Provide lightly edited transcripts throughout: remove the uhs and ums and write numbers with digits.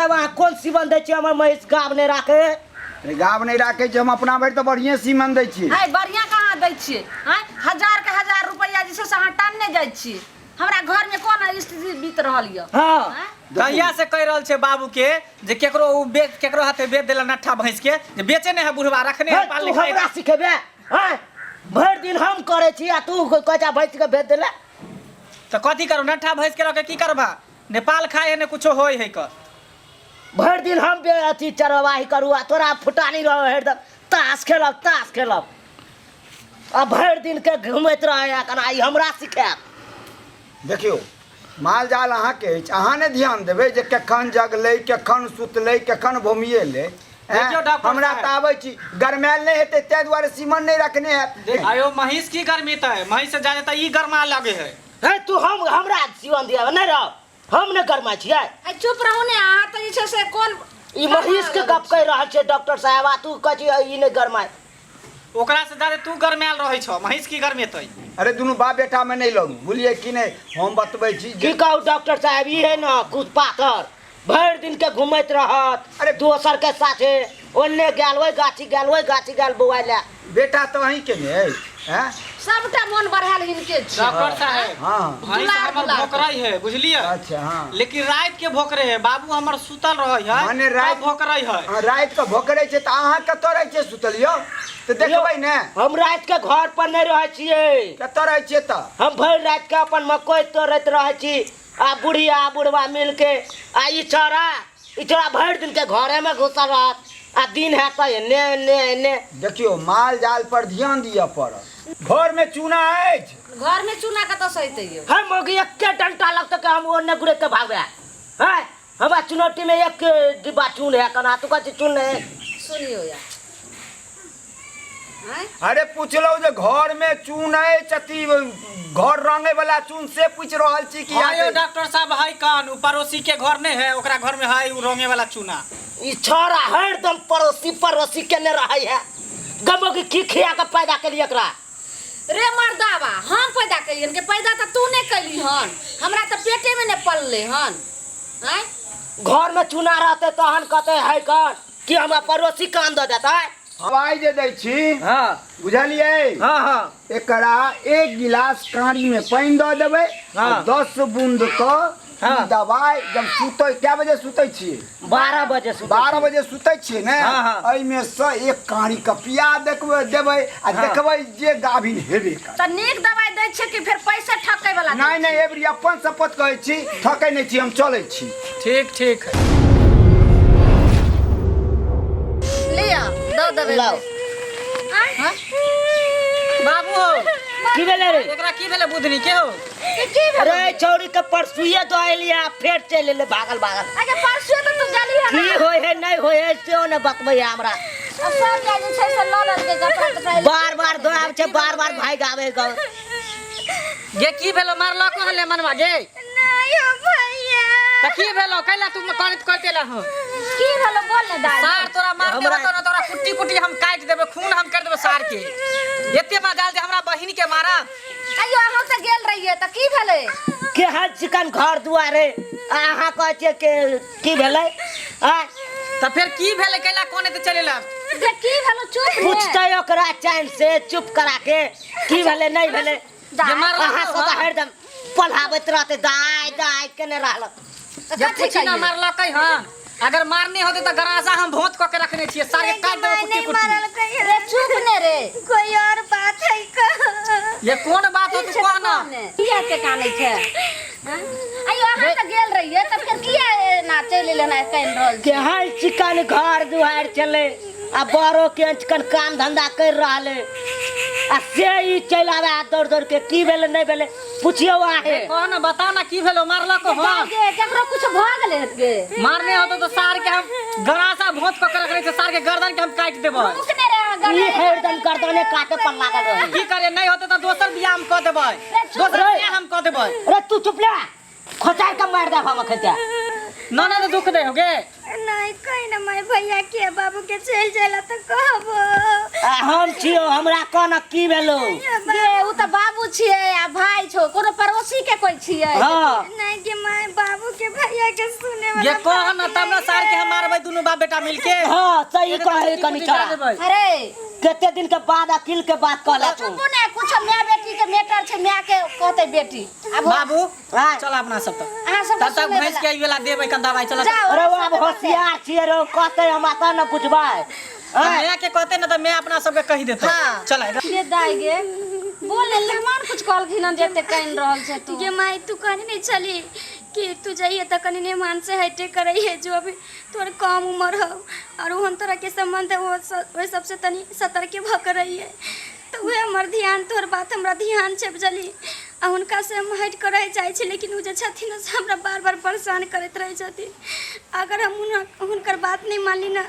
साहब अहाँ कोन सीमन दै छियै हमर महिष गाब नहीं राखे गाब नहीं राखे हम अपना भरि तो बढ़िया सीमन दै छियै है बढ़िया कहाँ दै छियै हैं 1000 के 1000 रुपया जे से अहाँ टानने जाइ छियै हमरा घर में कोन स्थिति बीत रहल य हां कहिया से कह रहल छे बाबू के जे केकरो बेच केकरो हाथे बेच देला नट्ठा भैंस के जे बेचे ने है बुढ़वा रखने है पाल लिखाई हमरा सिखेबे हैं भर दिन हम करे छी आ तू कचा भैंस के बेच देला तो कथी करू नट्ठा भैंस के रख के की करबा नेपाल खाए है ने कुछो होय है क भर दिन हम अथी चरवाही करू आ तोरा फुटानी रह हरदम ताश खेलब आ भर दिन के घुमैत रहे कना ई हमरा सिखाब देखियो माल जाल अहाँ के अहाँ ने ध्यान देबै जे कखन जगलै कखन सुतलै कखन भूमिएलै हमरा त आबै छी गरमैल नहीं हेतै तै दुआरे सीमन नहीं रखने है आयो महिष की गर्मी त है महिष से ज्यादा त ई गरमा लगे है तू हमरा सीमन दिया नहीं रह हम ने गरमा छियै चुप रहू ने अहाँ त जे छै से कोन ई महिष के गप कह रहल छै डॉक्टर साहब आ तू कह छी ई ने गरमाय ओकरा से ज्यादा तू गरमाल रहै छ महिष की गरमेतै अरे दुनू बाप बेटा में नहीं लड़ू बुझलिए कि नहीं हम बतबै छी की कहू डॉक्टर साहब ई है ना कुछ पाथर भर दिन के घुमैत रहत अरे दोसर के साथे ओन्ने गेल ओइ गाछी गेल बौआइला बेटा तो अहीं के ने हैं सबटा मन बढ़ाल हिनके छी डॉक्टर साहब हां भैंस हमर भोकराई है बुझलिए अच्छा हां लेकिन रात के भोकरे है बाबू हमर सुतल रहै है माने रात भोकराई है रात के भोकरै छै त अहाँ कत रहै छै सुतलियो त देखबै ने हम रात के घर पर नहीं रहे छियै कत रहै छियै त हम भर रात के अपन मकई तोड़ैत रहे छी आ बुढ़िया बुढ़वा मिल के आ ई छोरा भर दिन के घरे में घुसल रहत आ दिन है त ने देखियो माल जाल पर ध्यान दिया पड़त घर में चूना अछि घर में चूना कत से अइतै यो हम एक डंटा लगत के हम ओन्ने गुरे के भागबे हैं हमरा चुनौती में एक डिब्बा चून है कना तू कहै चून है सुनियो यार अरे पूछलो जे घर में चून अछि अथी घर रंगे वाला चून से पूछ रहल छी कि आयो डॉक्टर साहब है कान पड़ोसी के घर नहीं है ओकरा घर में है उ रंगे वाला चूना ई छोरा हरदम पड़ोसी के ने रहै है गमो की खिया के पैदा के लिए एकरा रे मर्दावा हम पैदा कइयन के पैदा त तू ने कइली हन हमरा त पेटे में ने पलले हन हैं घर में चूना रहते तहन कहते है कौन कि हमरा पड़ोसी कान द देता है हवाई जे दै छी हां बुझलिए हां एकरा एक गिलास कांरी में पानी द देबै आ 10 बूंद क दवाई जब सुतै कै बजे सुतै छी 12 बजे सुतै छी ने एहि में से एक कांरी क पिया देबै आ देखबै जे गाभिन हेबे कर त नीक दवाई दै छै कि फिर पैसा ठकै वाला नहीं एबरी अपन शपथ कहै छी ठकै नहीं छी हम चलै छी ठीक लिया दो देबै लाओ बाबू की भेले रे एकरा की भेले बुधनी के हो अरे छौरी के परसुए दो आइलिया फेर चल ले भागल अरे परसुए त तू जाली है की होय है नहीं होय है से न बकबै हमरा सब जाली छै से ललन के कपड़ा बार दो आब छै बार भाई गावे ग ये की भेलो मारला को हले मनवा जे नहीं हो भैया त की भेलो कैला तुम कानित करते ला हो की भेलो बोल ने दाई सार तोरा मार देबो तो तोरा कुट्टी हम काट देबे खून हम कर देबे सार के एते मजाल जे हमरा बहिन के मारा अयो हम त गेल रहिए त की भेले के हर चिकन घर दुआरे अहाँ कहै छै के की भेलै आ त फिर की भेले कैला कोने ते चलेला जे की भेलो चुप ने पूछते ओकरा चैन से चुप करा के की भेले नहीं भेले जे मारला अहाँ सब हरदम पढ़ावत रहते दाई केने रहल जब कुछ ना मारला कई हां अगर मारने होते त गरासा हम भोंत क के रखने छिए सारे काट देबे कुट्टी रे चुप ने रे कोई और बात है का ये कौन बात हो तू कहना किया के काने छै अयो हम त गेल रहिए त फिर किया ना चले लेना कइन रहल के हाल चिकन घर दुआर चले आ बड़ो के चिकन काम धंधा कर रहले आ से ई चल आवे दौड़ के की भेले नहीं भेले पूछियो आहे कौन बता ना की भेलो मारला को हो के केकरो कुछ भ गेले गे मारने होतो तो सार के हम गरासा भोंत क के रखने छै सार के गर्दन के हम काट देबे रुकने रे ई हरदम गर्दने काटे पर लागल रहे की करे नहीं होते तो दोसर बियाह हम क देबे दोसर बियाह हम क देबे अरे तू चुप ले खोचाई के मार दे हम खत्या ना दुख दे होगे नहीं कहीं ना मैं भैया के बाबू के चल जाला त कहबो हम छियो हमरा कोन की भेलो ये उ त बाबू छिए आ भाई छो कोनो पड़ोसी के कोई छिए हाँ नहीं के माय बाबू के भैया के सुने ये वाला कह न तब न सार के हम मारबै दुनु बाप बेटा मिलके। हाँ सही कहे कनी चला अरे केते दिन के बाद अकिल के बात कहला तू चुप ने कुछ मैं बेटी के मेटर छे मैं के कहते बेटी अब बाबू हाँ। चल अपना सब तक अहाँ सब तब तक भैंस के वाला देबै कन दवाई चल। अरे वो अब होशियार छिए रे कहते हम आता न बुझबाय मैं के कहते न त मैं अपना सब के कहि देते। हाँ। चल ये दाई गे बोले लेमान कुछ कॉल खिना जेते कइन रहल छे तू ये माय तू कहने नहीं चली कि तू जाइए तो कनी ने मान से हटे करई है जो अभी तोर कम उम्र हो और हम तरह के संबंध है वो सबसे तनी सतर्क भक रही है तो वह हमर ध्यान तोर बात हमरा ध्यान छे बुझली आ हुनका से हम हट कर रह जाय छी लेकिन उ जे छथिन से हमरा बार-बार परेशान करत रह छथिन अगर हम हुनकर बात नहीं मानली ना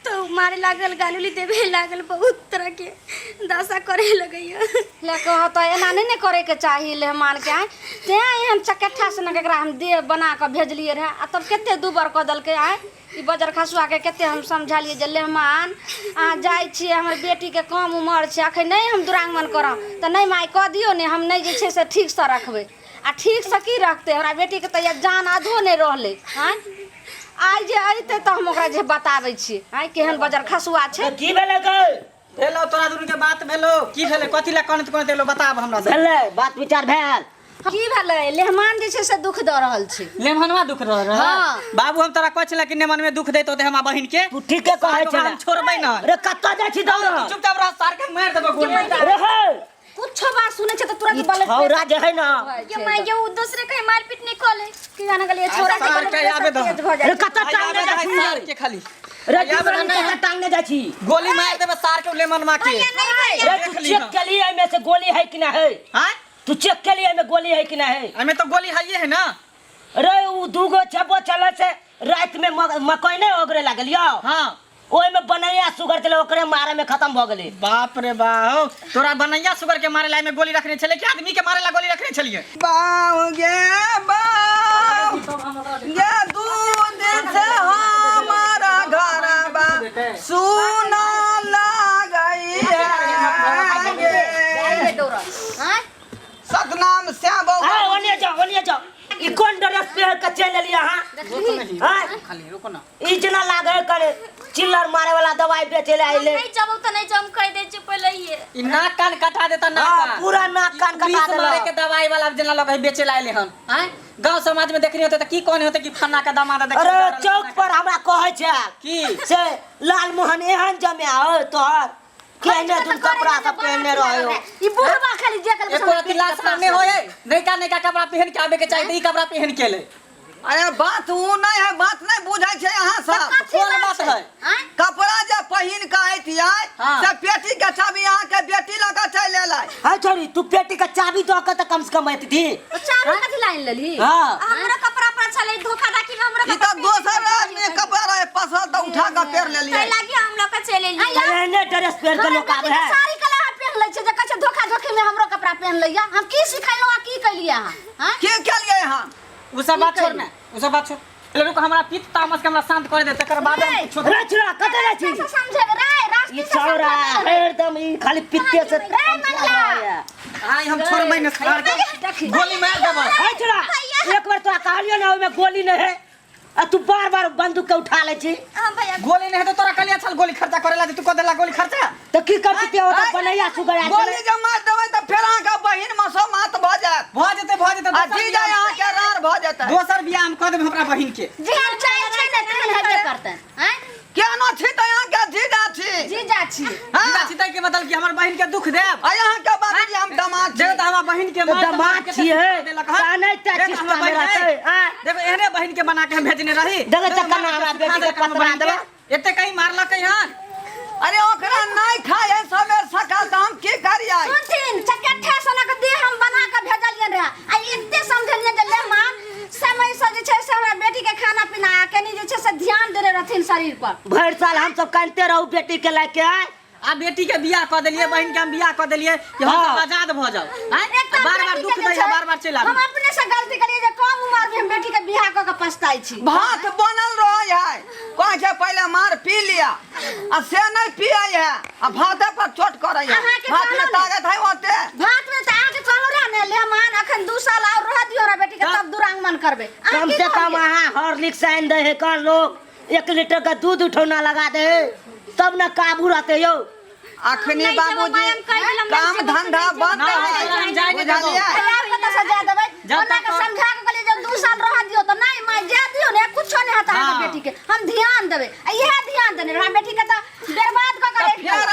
तो मारे लागल गालुली देवे लागल बहुत तरह के दशा करे लगैया ले कह तो एना नहीं करे के चाहिए ले मान के आए ते हम चकट्ठा से न केकरा हम दे बना के भेजलिए रहे आ तब केते दुबर क दल के आए ई बजर खसुआ के केते हम समझालिए जे लेहमान आ जाय छी हमर बेटी के कम उम्र छै अखन नहीं हम दुरांगमन करब त नहीं माई कह दियो ने हम नहीं जे छै से ठीक से रखबे आ ठीक से की रखते हमरा बेटी के त जान आधो नहीं रहले हैं आइ जे आइते त हम ओकरा जे बताबै छी आइ केहन बजर खसुआ छै की भेले गए भेलो तोरा दुनु के बात भेलो की भेले कथि ला कनत कनत एलो बताब हमरा से। भेले बात विचार भेल की भेलै लेहमान जे छै से दुख द रहल छै लेमहनवा दुख रह रहा हाँ। बाबू हम तोरा कहै छला कि नेमन में दुख देतो ते हमरा बहिन के तू ठीक है कहै ओकरा छला हम छोड़बै न। रे कत्ता जाइ छी दौड़ चुपचाप रह सार के मार देबो गोली। रे हे कुछ बात सुने छै त तुरंत ई बले छौरा जे है ना ये माय ये दूसरे कहीं मारपीट नहीं खोले की जाने गलिए छोरा के सार के आबे दो। रे कत्ता टांगने जाइ छी सार के खाली रे कत्ता टांगने जाइ छी गोली मार देबे सार के लेमन मा के। रे तू चेक के लिए में से गोली है कि ना है हां तू चेक के लिए में गोली है कि ना है हमें तो गोली है ना। रे उ दूगो छबो चले से रात में मकई नहीं ओगरे लागल यो हां ओय में बनैया सुगर चले ओकरे मारे में खत्म भ गेले। बाप रे बाप तोरा बनैया सुगर के मारे लाई में गोली रखने छले कि आदमी के मारे ला गोली रखने छलिए। बाऊ गे बाऊ ये दूध से हमारा घर बा सुना लागई है सतनाम से बाऊ हां ओनिए जाओ ई कोन ड्रेस पहन के चल लिया हां खाली रुको ना ई जना लागे करे चिल्लर मारे वाला दवाई बेचे ले आइले नहीं जब तो नहीं जम कह दे चुप पहले ही ई नाक कान कटा देता नाक हां कान पूरा नाक कान कटा पुलिस देला मारे के दवाई वाला जना लगे बेचे लाइले हन हैं गांव समाज में देखनी होते त की कोन होते कि फन्ना का दामाद देख अरे चौक पर हमरा कहै छै की से लाल मोहन एहन जमे हो तोहर केने तुम कपड़ा सब पहनने रहो ई बुढ़वा खाली जेकल एको रति लाश करने होए नहीं का कपड़ा पहन के आवे के चाहिए ई कपड़ा पहन के ले। अरे बात वो नहीं है बात नहीं बुझाई छे यहाँ सब कौन बात है कपड़ा जब पहिन के आइतिया हाँ। से पेटी के चाबी यहाँ के बेटी लगा चले लाई हां छोरी तू पेटी का चाबी दो के त कम से कम आती थी चारों कथि लाइन लेली हां हमरा कपड़ा पर चले धोखा डाकी में हमरा ई तो दोसर आदमी कपड़ा रहे पसल तो उठा के पेर ले लिए लागी हम लोग का चले लिए एने ड्रेस पहन के लोग आवे है सारी कला पहन ले छै जे कछ धोखा धोखी में हमरो कपड़ा पहन लिया हम की सिखैलो आ की कलिया हां के लिए यहाँ उ सब बात छोड़ ना उ सब बात छोड़ ले रुक हमरा पित तामस के हमरा शांत कर दे तकर बाद हम छोड़ रे छोरा कते जाइ छी कैसे समझे रे रास्ते ई छौरा एकदम ई खाली पित्ते से आई हम छोड़बै न सार के गोली मार देबो। हाय छोरा एक बार तो कहलियो ना ओय में गोली नहीं है आ तू बार-बार बंदूक के उठा ले छी हां भैया गोली नहीं है तो तोरा कलिया छल गोली खर्चा करेला तू को देला गोली खर्चा तो की करती हो तो बनैया सुगर आ गोली जब मार देबै तो फिर अहाँ के बहिन मसो मात भ जात भ जेते आ जी जाय अहाँ के रार भ जात दोसर बियाह हम क देब हमरा बहिन के जी हम चाहे छै ने तहन हेबे करतै हैं केना छी त यहाँ के जीजा छी जी जा छी जीजा छितै के बदल कि हमर बहिन के दुख देब आ यहाँ के बाबूजी हम दामाद जे छी त हमर बहिन के तो दमाद छिए काने ता देख चिस्ता हमर में बहिन रहते हां देखो एहने बहिन के बना के हम भेजने रही देखे त कना हमरा बेटी के पतरा देबे एते कहीं मारलकै हन अरे ओकरा नहीं खाए सवेर सकाल त हम की करियै सुनथिन चकट्ठा सनक दे हम बना के भेजलिए रे आ एते समझलिए जे ले मां समय से जे छै से हमरा बेटी के खाना पीना कनी जे छै से ध्यान देले रहथिन शरीर पर भर साल हम सब कानते रहू बेटी के लेके आ बेटी के बियाह क देलिए बहिन के हम बियाह क देलिए कि हम सब आजाद भ जाओ हैं बार-बार दुख दै बार-बार चल आबी हम अपने से गलती करिए जे कम उम्र में हम बेटी के बियाह क के पछताई छी भात बनल रहे है कह के पहले मार पी लिया आ से नहीं पिए है आ भाते पर चोट करे है अहाँ के भात में कहलो ताकत है ओते भात में त आके कहलो रे ने ले मेहमान अखन 2 साल और रह दियो रे बेटी के तब दुरांगमन करबे कम से कम अहाँ हॉर्लिक्स आनि दे है कर लोग 1 लीटर का दूध उठौना लगा दे तब न काबू रहते यो। अखनी बाबूजी काम धंधा बंद है बुझलिए आप कत से जा देबै ओना के समझा के कहलिए जब 2 साल रह दियो तो नहीं माय जा दियो ने कुछो नहीं हता है बेटी के हम ध्यान देबै इहे ध्यान देने हमरा बेटी के त बर्बाद क करे फेर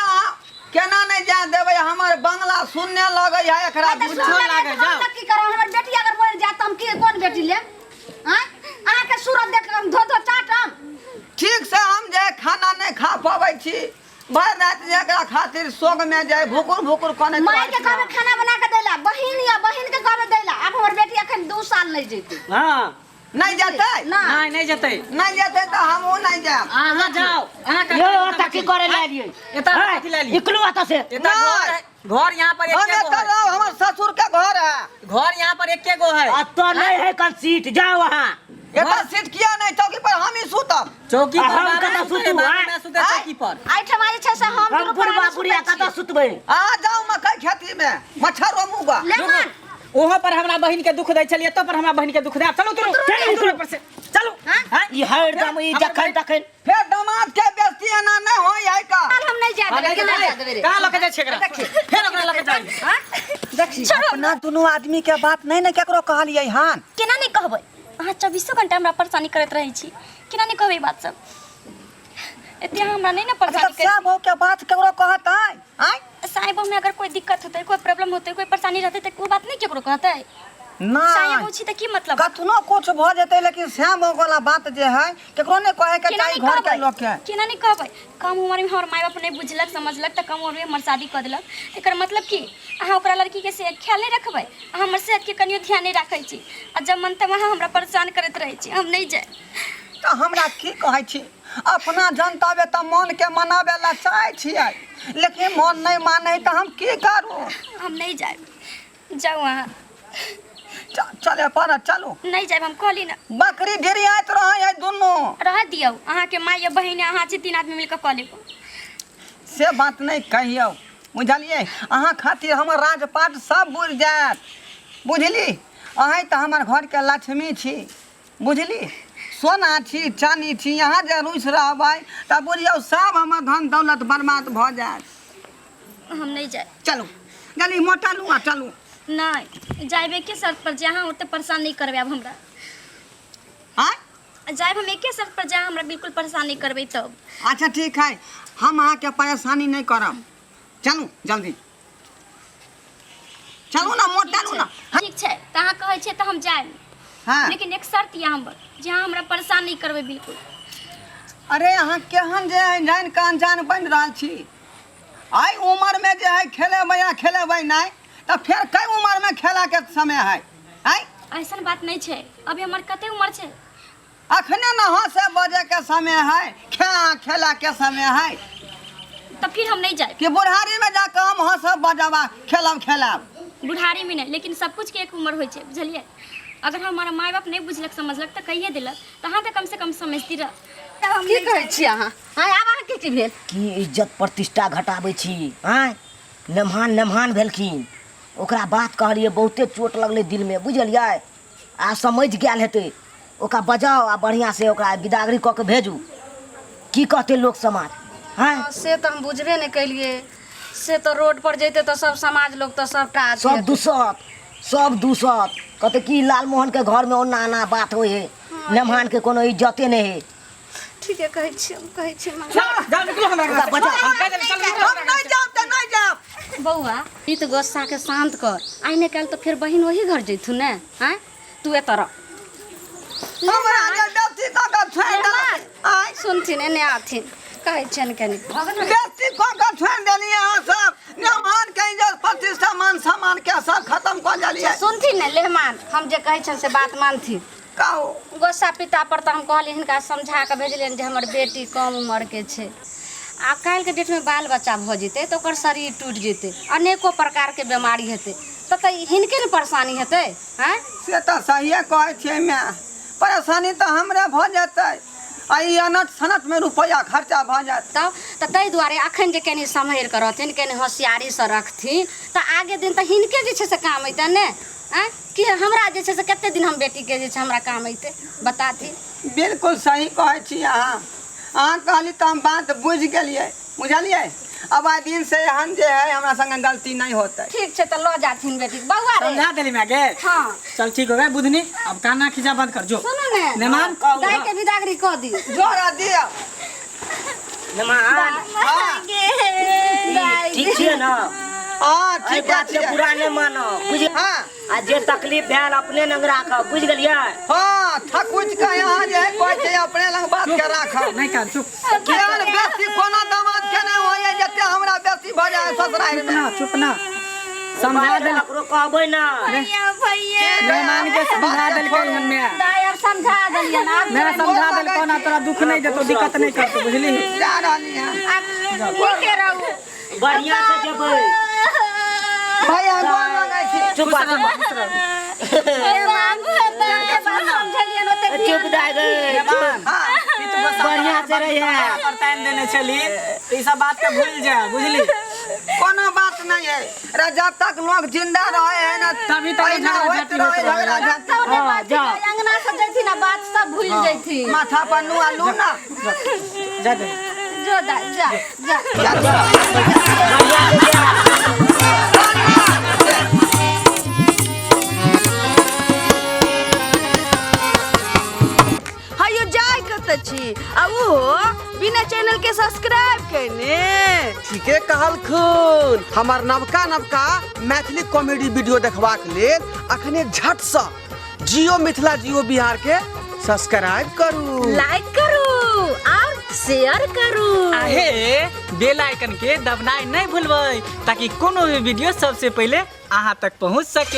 केना नहीं जा देबै हमर बंगला सुनने लगे है एकरा कुछो लागे जा की करब हमर बेटी अगर मर जात हम की कोन बेटी ले हैं अहाँ के सूरत देख हम धो धो चाटम ठीक से हम जे खाना नहीं खा पाबै छी भर रात एकरा खातिर सोग में जाए भुकुर भुकुर कोने माय के कहबे खाना बना के देला बहिन के कहबे देला अब हमर बेटी अखन 2 साल नहीं जेतै हाँ नहीं जाते नहीं जते नहीं जाते तो हम नहीं जाए अहाँ जाओ अहाँ का यो ओता की करे ले लिए एता कथि ले लिए इकलू आता से एता घर यहाँ पर हम एके गो तो है हमर ससुर के घर है घर यहाँ पर एके गो है आ तो नहीं है कल सीट जाओ वहाँ एता सीट किया नहीं चौकी पर हम ही सुतब चौकी पर हम बाबा कतऽ सुतू, मैं सुते चौकी पर आई ठमा जे छै से हम हम बुढ़वा बुढ़िया कतऽ सुतबै आ जाओ मकई खेती में मच्छर रोमुगा लेमन ओहो पर हमरा बहिन के दुख दै छलिए तो पर हमरा बहिन के दुख दे चलो चलो चलो पर से चलो हां ई हरदम ई जखन तखन फिर दामाद के बेइज्जती ना नहीं होई है का हम नहीं जा देबै केना जा देबै रे कहां लके जाय छेकरा फिर ओकरा लके जाय हां देखी अपना दोनों आदमी के बात नहीं न केकरो कहलिए हां केना नहीं कहबै अहाँ 24 घंटा हमरा परेशानी करत रहै छी केना नहीं कहबै बात सब एते हमरा नहीं ना परेशानी कर सब हो के बात केकरो कहत है आय साहिब में अगर कोई दिक्कत होते कोई प्रॉब्लम होते कोई परेशानी रहते तो कोई बात नहीं केकरो कहते साहिब नहीं पूछी तो की मतलब कतनो कुछ भ जेते लेकिन श्याम वाला बात जे है केकरो ने कहे के केना चाही नहीं घर के लोग के कहबै केना नहीं कहबै कम उम्र में हमर माय बाप नहीं बुझलक समझलक त कम उम्र में हमर शादी कर देलक एकर मतलब की अहाँ ओकरा लड़की के से ख्याल नहीं रखबै हमर सेहत के कनियो ध्यान नहीं राखै छी आ जब मन तब अहाँ हमरा परेशान करत रहै छी हम नहीं जाय तो हमरा की कहै छी अपना जनतावे त मन के मनावे ला चाहै छियै लेकिन मन नहीं माने त हम की करू हम नहीं जाय जाओ अहाँ चले पर चलो नहीं जाय हम कहली ना बकरी ढेरी आइत रहे है दुनु रह दियौ अहाँ के माय या बहिन अहाँ छी 3 आदमी मिलकर कह लेबो से बात नहीं कहियो बुझलिए अहाँ खातिर हमर राजपाट सब बुझ जात बुझली अहाँ त हमर घर के लक्ष्मी छी बुझली सोना छी चानी छी यहाँ जे रुस रहबै त बुझियो सब हमर धन दौलत बर्बाद भ जात हम नहीं जाय चलो जल्दी मोटा लुआ चलू नहीं जाइबे के शर्त पर जहाँ ओते परेशान नहीं करबे अब हमरा हाँ जाइब हम एके शर्त पर जहाँ हमरा बिल्कुल परेशान नहीं करबे तब अच्छा ठीक है हम अहाँ के परेशानी नहीं करब चलू जल्दी चलू ना मोटा लू ना ठीक छै त अहाँ कहै छै त हम जाइब हाँ लेकिन एक शर्त या हमर जहाँ हमरा परेशान नहीं करबे बिल्कुल अरे अहाँ केहन जे है जान के अनजान बन रहल छी आई उम्र में जे है खेलेबै या खेलेबै नहीं तो फिर कई उम्र में खेला के समय है आई ऐसन बात नहीं छै अभी हमर कते उम्र छै अखने न हंसे बजे के समय है खेला के समय है तो फिर हम नहीं जाए कि बुढ़ारी में जाकर हम हंसब बजबा खेलब बुढ़ारी में नहीं लेकिन सब कुछ के एक उम्र होइ छै बुझलिए अगर हमारा माय बाप नहीं बुझलक समझलक तो कहिए दिलक तो हाँ तो कम से कम समझती रह की कहै छी अहाँ हां आब अहाँ की भेल की इज्जत प्रतिष्ठा घटाबै छी हैं नमहान भेलखिन ओकरा बात कहलिए बहुते चोट लगले दिल में बुझलिए आ समझ गेल हेतै ओकरा बजाओ आ बढ़िया से ओकरा विदागरी कऽ के भेजू की कहते लोक समाज हैं से तो हम बुझबे नहीं कैलिए से तो रोड पर जैते तो सब समाज लोग तो सबटा सब दूसत कहते कि लालमोहन के घर में ओना आना बात होए है नमहान के कोनो इज्जते नहीं है ठीक है कहै छी हम कहै छी जाओ निकलो हमरा बजा हम नहीं जाब त नहीं जाब बौआ ई तो गुस्सा के शांत कर आइ ने काल तो फिर बहिन वही घर जैथु ने हैं तू ए तरह हमरा जे डॉक्टर का छोड़ दे आई सुनथिन एने आथिन कहै छन कनी बेस्ती का छोड़ देलिए अहाँ सब नमहान के इज्जत प्रतिष्ठा मान सम्मान के सब खत्म कर देलिए सुनथिन ने लेहमान हम जे कहै छन से बात मानथिन कहो गोस्सा पिता पर तो हम कहली हिनका समझा के भेजलियन जे हमर बेटी कम उम्र के छै आ काल्हि के डेट में बाल बच्चा भ जेतै तो ओकर शरीर टूट जेतै अनेको प्रकार के बीमारी हेतै तो हिनके ने परेशानी हेतै हैं से तो सहिए कहै छियै मैं परेशानी तो हमरे भ जेतै आई अनट सनट में रुपया खर्चा भ जात तब तो ताहि दुआरे अखन जे कनी सम्हर के रहथिन कनी होशियारी से रखथिन तो आगे दिन तो हिनके जे छै से काम अइतै ने कि हमरा जे छै से कते दिन हम बेटी के जे छै हमरा काम अइते बताती। बिल्कुल सही कहै छी अहाँ कहली तो हम बात बुझ गेलिए बुझलिए। अब आइ दिन से एहन जे है हमरा संगे गलती नहीं होते। ठीक छै त लो जाथिन बेटी बउआ रे। समझा देली मैं गे। हां चल ठीक हो गए बुधनी, अब काना खींचा बंद कर जो। सुनो ने मेहमान दाई के विदागरी क दी। जोरा दिया मेहमान ठीक छियै ना? हां एहि ठीक बात के है। बुरा नहीं मानो बुझ। हां आ जे तकलीफ भेल अपने लंग राखब बुझ गेलियै। हां थकुच के यहाँ जे है कोई छै अपने लंग बात के राखब। नहीं कर चुप केहन बेसी कोनो दामाद के नहीं होइए जते हमरा बेसी भ जाए ससुराल में। ना चुप ना समझा दे ककरो कहबै ना। मेहमान के समझा देल के हमें दाई अब समझा देलिए ना। मेरा समझा देल कोना तोरा दुख नहीं देतो दिक्कत नहीं करतो बुझली। जा रहली है ठीक है रहू बढ़िया से जेबै। भैया गोर लगे छी। चुप चुप दाई गे। हां बढ़िया से रहिए। पर टाइम देने चली तो ई सब बात के भूल जा बुझली। कोनो बात नहीं है रे, जब तक लोग जिंदा रहे है ना तभी तक ऐना झगड़ा होइत झाटी रहे, होइत रहे। झगड़ा झाटी। हां जा अंगना से जैथी ना बात सब भूल जैथी। माथा पर नुआ लू ना जा दे जो दाई जा जा बढ़िया से जा। हायो जाय कत छी आ वो बिना चैनल के सब्सक्राइब करने। ठीके कहल खून। हमार नवका नवका मैथिली कॉमेडी वीडियो देखबाक लेल अखने झट से जियो मिथिला जियो बिहार के सब्सक्राइब करू, लाइक करू और शेयर करू। आहे बेल आइकन के दबनाई नहीं भूलबै ताकि कोनो भी वीडियो सबसे पहले अहाँ तक पहुंच सके।